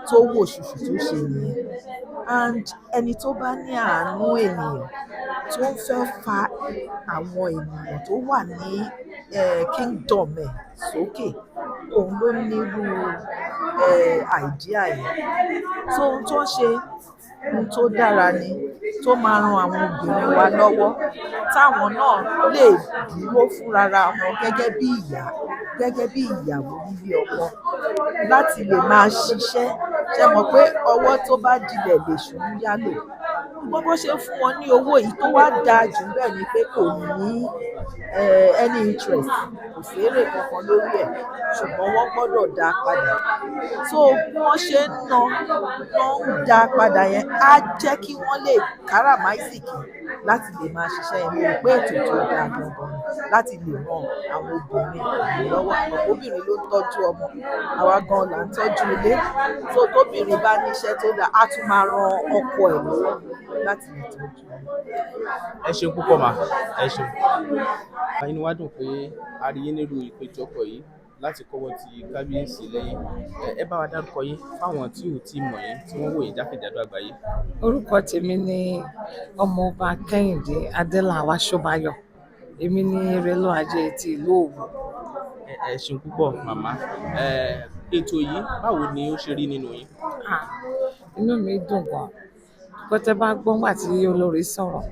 tó wò ṣùṣù tó ṣe nìyẹn. And ẹni tó bá ní àánú ènìyàn tó ń fẹ́ fa àwọn ènìyàn tó wà ní kingdom ẹ̀ sókè, òun ló nírú idea yẹn. So ohun tó ṣe ohun tó dára ni tó máa ran àwọn obìnrin wa lọ́wọ́ táwọn náà lè dúró fúnrara wọn gẹ́gẹ́ bí ìyá, gẹ́gẹ́ bí ìyàwó nílé ọkọ láti lè máa ṣiṣẹ́. Ṣé mọ̀ pé ọwọ́ tó bá dilẹ̀ lèṣù ń yálò. Bó ṣe fún wọn ní owó yìí tó wá dáa jù bẹ́ẹ̀ ni pé kò ní any interest, kò fèrè kankan lórí ẹ̀ ṣùgbọ́n wọ́n gbọ́dọ̀ dá padà. So bí wọ́n ṣe ń dá padà yẹn á jẹ́ kí wọ́n lè káràmáìsìkì láti lè máa ṣiṣẹ́ yẹn. Mo rò pé ètò tó dáa gangan láti lè ran àwọn obìnrin lọ́wọ́. Àwọn obìnrin ló ń tọ́jú ọmọ, àwa gan là ń tọ́jú ilé. So tóbìnrin bá níṣẹ́ tó dáa á tún máa ran ọkọ ẹ̀ lọ́wọ́ láti lè tọ́jú. Ẹ ṣeun púpọ̀ mà, ẹ ṣeun. Inú wa dùn pé a rí yín nírú ìpéjọpọ̀ yìí láti kọ́wọ́ ti kábíyèsí lẹ́yìn. Ẹ bá wa dárúkọ yín fáwọn tí ò tí mọ̀ yín tí wọ́n wò yín jákèjádò àgbáyé. Orúkọ tèmi ni Ọmọọba Kẹ́hìndé Adélàwá Ṣóbáyọ̀. Èmi ni Rélò Ajé ti ìlú Òwu. Ẹ ṣeun púpọ̀ màmá. Ètò yìí báwo ni ó ṣe rí nínú yín? Inú mi dùn gan. Tẹ́ bá gbọ́ nígbà tí olórí sọ̀rọ̀,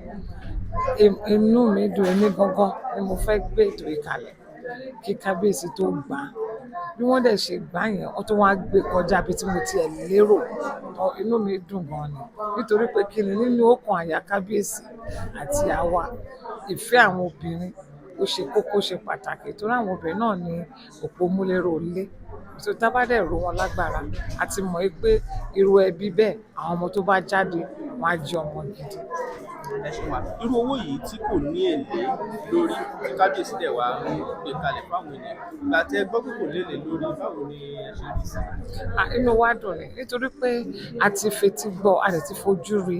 inú mi dùn, èmi gangan ni mo fẹ́ gbé ètò ìkàlẹ̀ kí kábíyèsí tó gbà á. Bí wọ́n dẹ̀ ṣe gbà yẹn, wọ́n tó wá gbé kọjá bí tí mo tiẹ̀ lérò. Inú mi dùn gan ni nítorí pé kí ni nínú ọkàn àyà kábíyèsí àti àwa ìfẹ́ àwọn obìnrin ó ṣe kókó, ṣe pàtàkì torí àwọn obìnrin náà ni òpómúléró ilé. So tá bá dẹ̀ ró wọn lágbára a ti mọ̀ pé irú ẹbí bẹ́ẹ̀ àwọn ọmọ tó bá jáde wọn á jẹ́ ọmọ gidi. ẹ ṣe wà irú owó yìí tí kò ní èlé lórí tí kábíyèsí dẹ̀ wá ń gbé kalẹ̀ fáwọn ènìyàn ìgbà tí ẹ gbọ́ pé kò lélè lórí báwo ni ẹ ṣe rí sí. Inú wa dùn ni nítorí pé a ti fetí gbọ́ a dẹ̀ ti fojú rí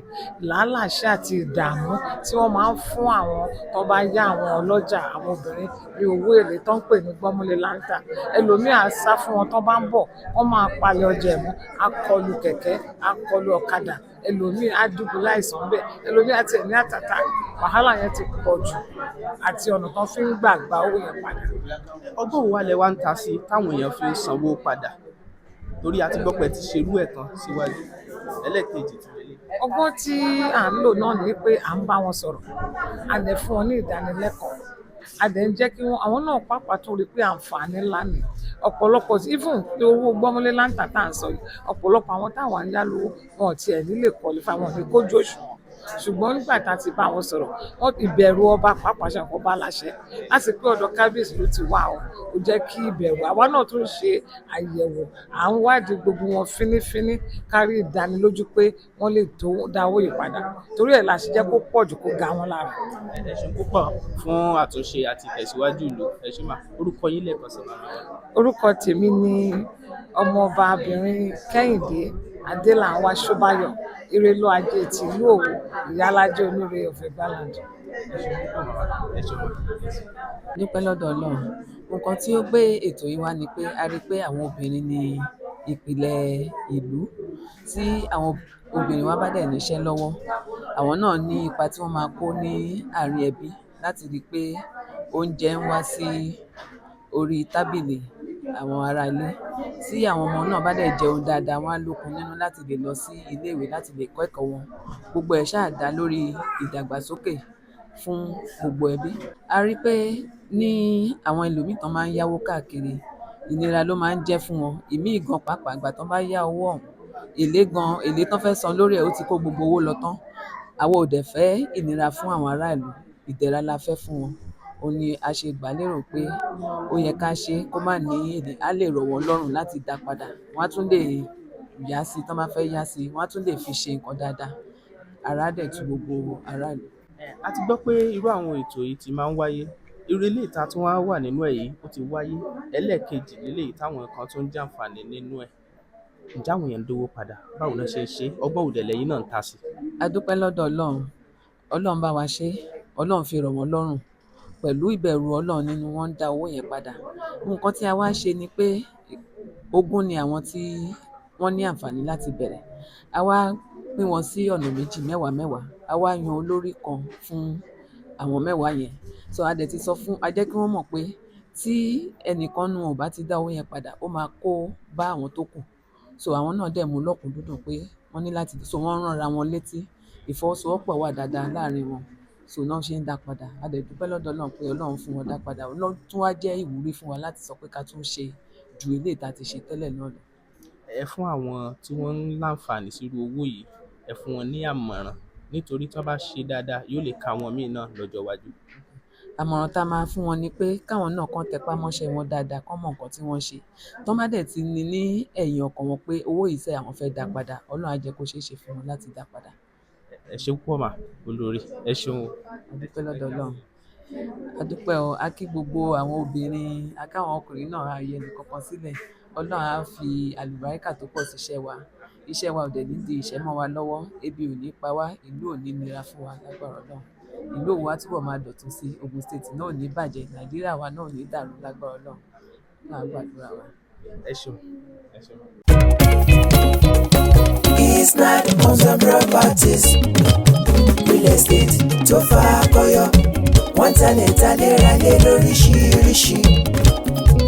làálàáṣẹ́ àti ìdààmú tí wọ́n máa ń fún àwọn tó bá yá àwọn ọlọ́jà àwọn obìnrin ní owó èlé tó ń pè ní gbọ́múlé láńtà ẹlòmíì á sá fún wọn tó bá ń bọ̀ wọ́n máa palẹ̀ ọjà ẹ̀mú akọlù kẹ̀kẹ́ akọlù ọ̀kadà ẹlòmíì á dùbú láìsàn bẹ́ẹ̀ ẹlòmíì àti ẹ̀mí àtàtà wàhálà yẹn ti pọ̀ jù àti ọ̀nà tó fi ń gbà owó yẹn padà. ọgbọ́n wo wá lẹ wá ń ta sí táwọn èèyàn fi ń sanwó padà torí a ti gbọ́ pé ti ṣerú ẹ̀ tán síwájú ẹlẹ́ẹ̀kejì ti lélẹ̀. ọgbọ́n tí à ń lò náà ni pé à ń bá wọn sọ̀rọ̀ a dẹ̀ fún wọn ní ìdánilẹ́kọ̀ọ́ a dẹ̀ ń jẹ́ kí àwọn náà pàápàá tó rí pé àǹfààní ńlá ni ọ̀pọ̀lọpọ̀ even pé owó gbọ́múlé láńtà tá à ń sọ yìí ọ̀pọ̀lọpọ̀ àwọn táwọn ń yá lówó wọn ò tiẹ̀ nílé qualify wọn ní kójú òṣùwọ̀n ṣùgbọ́n nígbà tá a ti bá wọn sọ̀rọ̀ wọ́n ìbẹ̀rù ọba pàápàá ṣàkóso bá láṣẹ láti pé ọ̀dọ̀ kábíyèsí ló ti wà ó kò jẹ́ kí ìbẹ̀rù àwa náà tún ṣe àyẹ̀wò à ń wádìí gbogbo wọn fínífíní kárí ìdánilójú pé wọ́n lè tó dáwó yìí padà torí ẹ̀ la ṣe jẹ́ kó pọ̀ jù kó ga wọn lára. ẹ ṣé púpọ̀ fún àtúnṣe àti ìtẹ̀síwájú ìlú ẹ ṣé mà orúkọ yín lẹ́ẹ̀kan sí màmá wa. orúkọ tèmi ni ọmọọbabìnrin Kẹ́hìndé Adélànwá Ṣóbáyọ̀ Irelú Ajé ti ìlú Òwu Ìyálájé Onírè of Egbaland. dúpẹ́ lọ́dọ̀ Ọlọ́run nǹkan tí ó gbé ètò yìí wá ni pé a rí i pé àwọn obìnrin ní ìpìlẹ̀ ìlú tí àwọn obìnrin wa bá dẹ̀ níṣẹ́ lọ́wọ́ àwọn náà ní ipa tí wọ́n máa kó ní àárín ẹbí láti rí i pé oúnjẹ ń wá sí orí tábìlì àwọn ará ilé tí àwọn ọmọ náà bá dẹ̀ jẹun dáadáa wọ́n á lókun nínú láti lè lọ sí iléèwé láti lè kọ́ ẹ̀kọ́ wọn gbogbo ẹ̀ ṣáà dá lórí ìdàgbàsókè fún gbogbo ẹbí. A rí pé ní àwọn ẹlòmíì tán máa ń yáwó káàkiri ìnira ló máa ń jẹ́ fún wọn ìmíì gan pàápàá ìgbà tán bá yá owó ọ̀hún èlé tán fẹ́ san lórí ẹ̀ ó ti kó gbogbo owó lọ tán àwọn ò dẹ̀ fẹ́ ìnira fún àwọn aráàlú ìdẹ̀ra la fẹ́ fún wọn ó ní a ṣe gbà lérò pé ó yẹ ká ṣe kó má ní èdè á lè rọ̀ wọ́n lọ́rùn láti dá padà wọ́n á tún lè yá sí tán bá fẹ́ yá sí wọ́n á tún lè fi ṣe nǹkan dáadáa ara dẹ̀ tu gbogbo aráàlú. a ti gbọ́ pé irú àwọn ètò yìí ti máa ń wáyé irú ilé ìta tí wọ́n á wà nínú ẹ̀ yìí ó ti wáyé ẹlẹ́ẹ̀kejì lélẹ́yìí táwọn kan tó ń jàǹfààní nínú ẹ̀ ǹjẹ́ àwọn èèyàn ń dówó padà báwo náà ṣe ń ṣe ọgbọ́n òdẹ̀lẹ̀ yìí náà ń ta sí. a dúpẹ́ lọ́dọ̀ Ọlọ́run bá wa ṣe Ọlọ́run fi rọ̀ wọ́n lọ́rùn pẹ̀lú ìbẹ̀rù Ọlọ́run nínú wọn ń dá owó yẹn padà nǹkan tí a wá ṣe ni pé ogún ni àwọn tí wọ́n ní àǹfààní láti bẹ̀rẹ̀ a wá pín wọn sí ọ̀nà méjì mẹ́wàá a wá yan olórí kan fún àwọn mẹ́wàá yẹn so a dẹ̀ ti sọ fún a jẹ́ kí wọ́n mọ̀ pé tí ẹnìkan nu ò bá ti dá owó yẹn padà ó máa kó bá àwọn tó kù so àwọn náà dẹ̀ mú lọ́kùnkúndùn pé wọ́n ní láti so wọ́n ránra wọn létí ìfọwọ́sowọ́pọ̀ wà dáadáa láàrin wọn so náà ṣe ń dá padà a dẹ̀ dúpẹ́ lọ́dọ̀ Ọlọ́run pé Ọlọ́run fún wọn dá padà Ọlọ́run tún wá jẹ́ ìwúrí fún wa láti sọ pé ká tún ṣe ju ilé ìta ti ṣe tẹ́lẹ̀ náà lọ. ẹ fún àwọn tí wọ́n ń láǹfààní sírú owó yìí ẹ fún wọn ní àmọ̀ràn nítorí tí wọ́n bá ṣe dáadáa yóò lè ka wọn míì náà lọ́jọ́ iwájú. àmọ̀ràn tá a máa fún wọn ni pé káwọn náà kàn tẹpá mọ́ṣẹ́ wọn dáadáa kán mọ nǹkan tí wọ́n ṣe tó má dẹ̀ ti ní ẹ̀yìn ọkàn wọn pé owó yìí sẹ́ àwọn fẹ́ dá padà Ọlọ́run á jẹ́ kó ṣeé ṣe fún wọn láti dá padà. ẹ ṣe púpọ̀ mà olórí ẹ ṣeun o. a dúpẹ́ lọ́dọ̀ Ọlọ́run a dúpẹ́ o a kí gbogbo àwọn obìnrin a káwọn ọkùnrin náà ààyè nìkankan sílẹ̀ Ọlọ́run á fi àlùbáríkà tó pọ̀ síṣẹ́ wa iṣẹ́ wa ò dẹ̀ ní di ìṣẹ́ mọ́ wa lọ́wọ́ ebi ò ní pa wá ìlú ò ní nira fún wa lágbára Ọlọ́run ìlú Òwu á túbọ̀ máa dọ̀tún sí Ògùn state náà ò ní bàjẹ́ Nàìjíríà wa náà ò ní dàrú lágbára Ọlọ́run náà gbàdúrà wa. ẹ ṣeun ẹ ṣeun. Isnad Homes and Properties real estate tó fà kọyọ wọ́n talẹ̀ talẹ̀ ralẹ̀ lóríṣiríṣi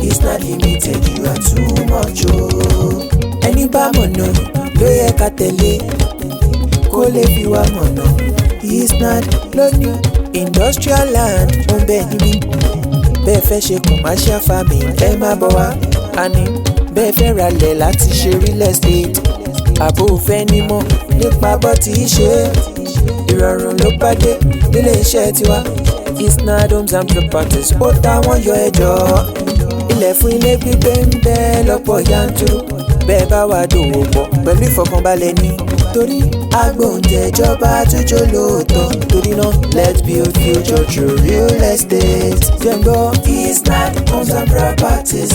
Isnad Limited you are too much o. ẹni bá mọ̀nà ló yẹ ká tẹ̀lé kó lè fi wá mọ̀nà Isnad lónìí industrial land ó ń bẹ níbí bẹ́ẹ̀ fẹ́ ṣe commercial farming ẹ má bọ̀ wá àní bẹ́ẹ̀ fẹ́ ralẹ̀ láti ṣe real estate àbò fẹ́ nímọ̀ nípa bó ti ṣe ìrọ̀rùn ló bá dé nílé iṣẹ́ tiwa Isnad Homes and Properties ó táwọn yọ ẹjọ́ ilẹ̀ fún ilé gbígbé ń bẹ lọ́pọ̀ yanturu bẹ́ẹ̀ bá wà dòwò pọ̀ pẹ̀lú ìfọkànbalẹ̀ ní torí agbóhùntẹ̀jọba tó jó lóòótọ́. Torí náà let's build future through real estate. Jẹ́ngbọ́ Island Homes and Properties.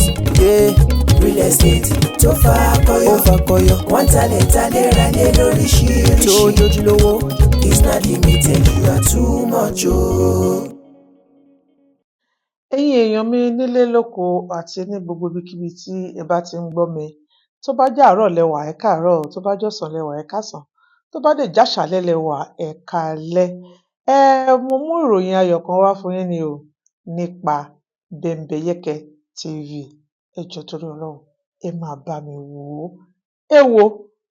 Real estate tó fa akọyọ. Wọ́n talẹ̀ ralẹ̀ lóríṣiríṣi. Tó jójúlówó Island Limited, you are too much o. Ẹ̀yin èèyàn mi nílé lóko àti ní gbogbo ibikíbi tí ẹ bá ti ń gbọ́ mi, tó bá jẹ́ àárọ̀ lẹ́wà ẹ káàárọ̀, tó bá jọ̀sán lẹ́wà ẹ káàsán, tó bá dẹ̀ jáṣálẹ́ lẹ́wà ẹ káalẹ́. Mo mú ìròyìn ayọ̀ kan wá fún yín ni o nípa Bembeyeke TV. Ẹ jọ̀ọ́ torí Ọlọ́run ẹ máa bá mi wò ó. Ẹ wo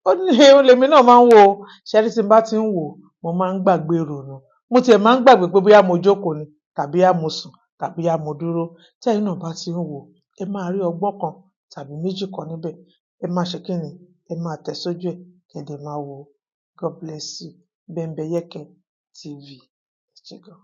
ó ní lèmi náà máa ń wò ó. Ṣẹ́rí tí n bá ti ń wò ó, mo máa ń gbàgbé ìrònú. Mo tiẹ̀ máa ń gbàgbé pé bóyá mo jókòó ni tàbí bóyá mo sùn tàbí bóyá mo dúró. Tí ẹ̀yin náà bá ti ń wò ó, ẹ máa rí ọgbọ́n kan tàbí méjì kan níbẹ̀. Ẹ máa ṣe kí ni? Ẹ máa tẹ̀ sójú ẹ̀ kí ẹ dẹ̀ máa wò ó. God bless you. Bembeyeke TV. Ẹ ṣé gan.